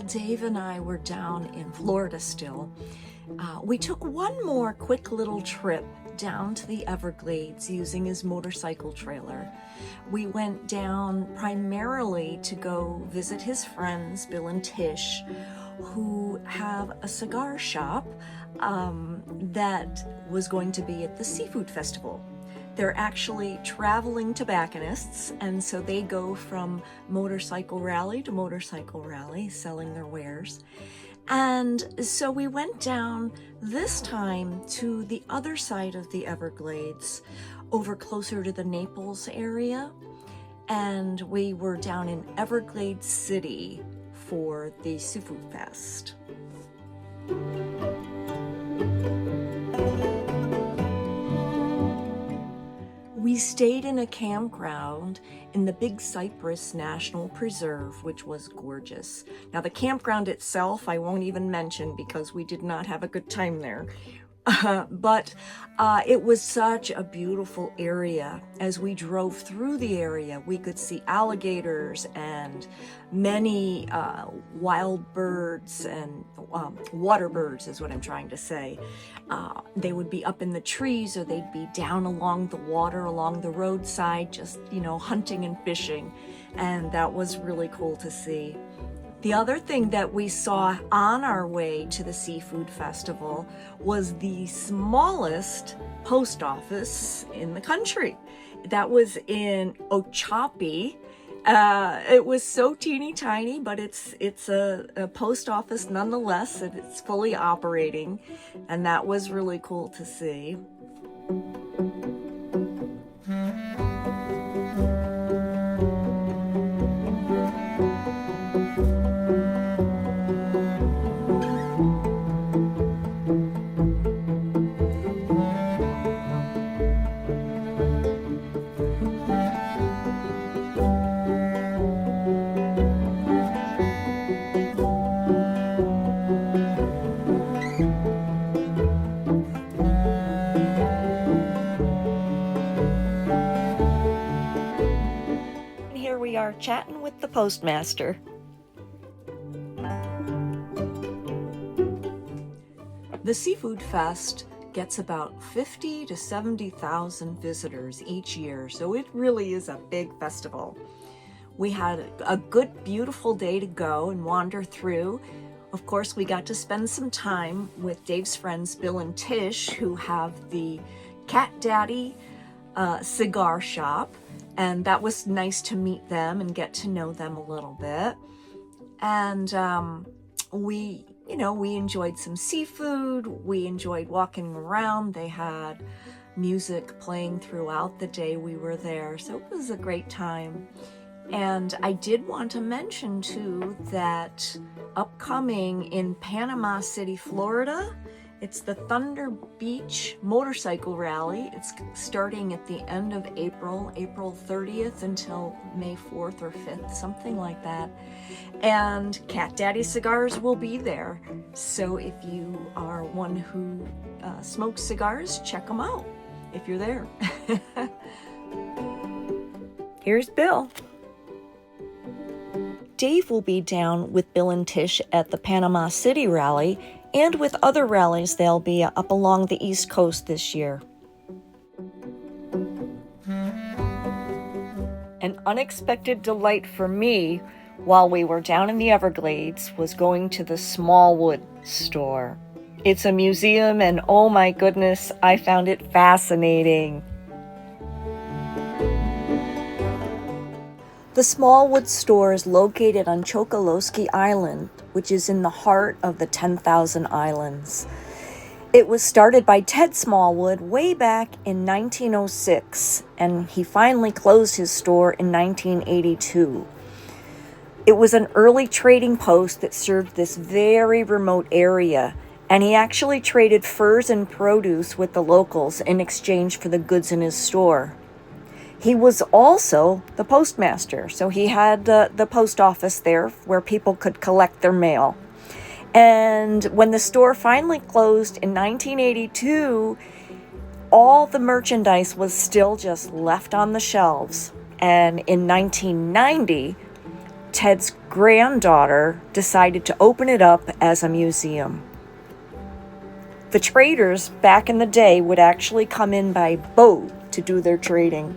while Dave and I were down in Florida still, we took one more quick little trip down to the Everglades using his motorcycle trailer. We went down primarily to go visit his friends, Bill and Tish, who have a cigar shop that was going to be at the Seafood Festival. They're actually traveling tobacconists, and so they go from motorcycle rally to motorcycle rally selling their wares. And so we went down this time to the other side of the Everglades, over closer to the Naples area, and we were down in Everglades City for the Seafood Fest. We stayed in a campground in the Big Cypress National Preserve, which was gorgeous. Now, the campground itself, I won't even mention because we did not have a good time there. But it was such a beautiful area. As we drove through the area, we could see alligators and many wild birds and water birds is what I'm trying to say. They would be up in the trees, or they'd be down along the water, along the roadside, just, hunting and fishing. And that was really cool to see. The other thing that we saw on our way to the Seafood Festival was the smallest post office in the country. That was in Ochopee. It was so teeny tiny, but it's a post office nonetheless, and it's fully operating, and that was really cool to see. We are chatting with the postmaster. The Seafood Fest gets about 50 to 70,000 visitors each year, so it really is a big festival. We had a good, beautiful day to go and wander through. Of course, we got to spend some time with Dave's friends, Bill and Tish, who have the Cat Daddy cigar shop. And that was nice to meet them and get to know them a little bit. And we enjoyed some seafood. We enjoyed walking around. They had music playing throughout the day we were there. So it was a great time. And I did want to mention too that upcoming in Panama City, Florida, it's the Thunder Beach Motorcycle Rally. It's starting at the end of April 30th until May 4th or 5th, something like that. And Cat Daddy Cigars will be there. So if you are one who smokes cigars, check them out if you're there. Here's Bill. Dave will be down with Bill and Tish at the Panama City Rally, and with other rallies they'll be up along the East Coast this year. An unexpected delight for me while we were down in the Everglades was going to the Smallwood Store. It's a museum, and oh my goodness, I found it fascinating. The Smallwood Store is located on Ochopee Island, which is in the heart of the 10,000 Islands. It was started by Ted Smallwood way back in 1906, and he finally closed his store in 1982. It was an early trading post that served this very remote area, and he actually traded furs and produce with the locals in exchange for the goods in his store. He was also the postmaster, so he had the post office there where people could collect their mail. And when the store finally closed in 1982, all the merchandise was still just left on the shelves. And in 1990, Ted's granddaughter decided to open it up as a museum. The traders back in the day would actually come in by boat to do their trading.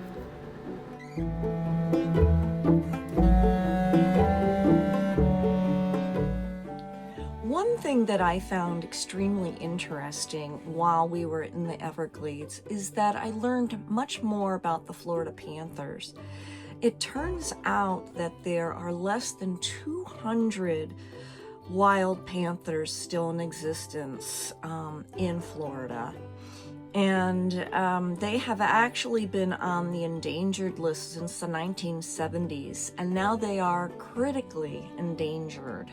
One thing that I found extremely interesting while we were in the Everglades is that I learned much more about the Florida Panthers. It turns out that there are less than 200 wild panthers still in existence in Florida. And they have actually been on the endangered list since the 1970s, and now they are critically endangered.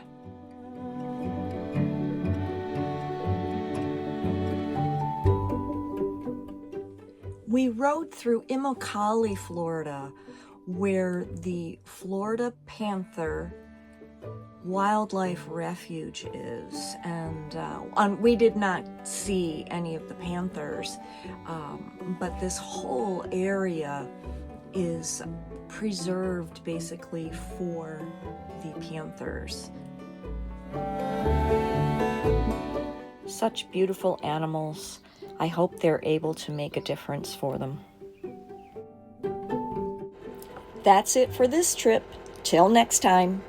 We rode through Immokalee, Florida, where the Florida Panther Wildlife Refuge is, and we did not see any of the panthers, but this whole area is preserved basically for the panthers. Such beautiful animals. I hope they're able to make a difference for them. That's it for this trip. Till next time.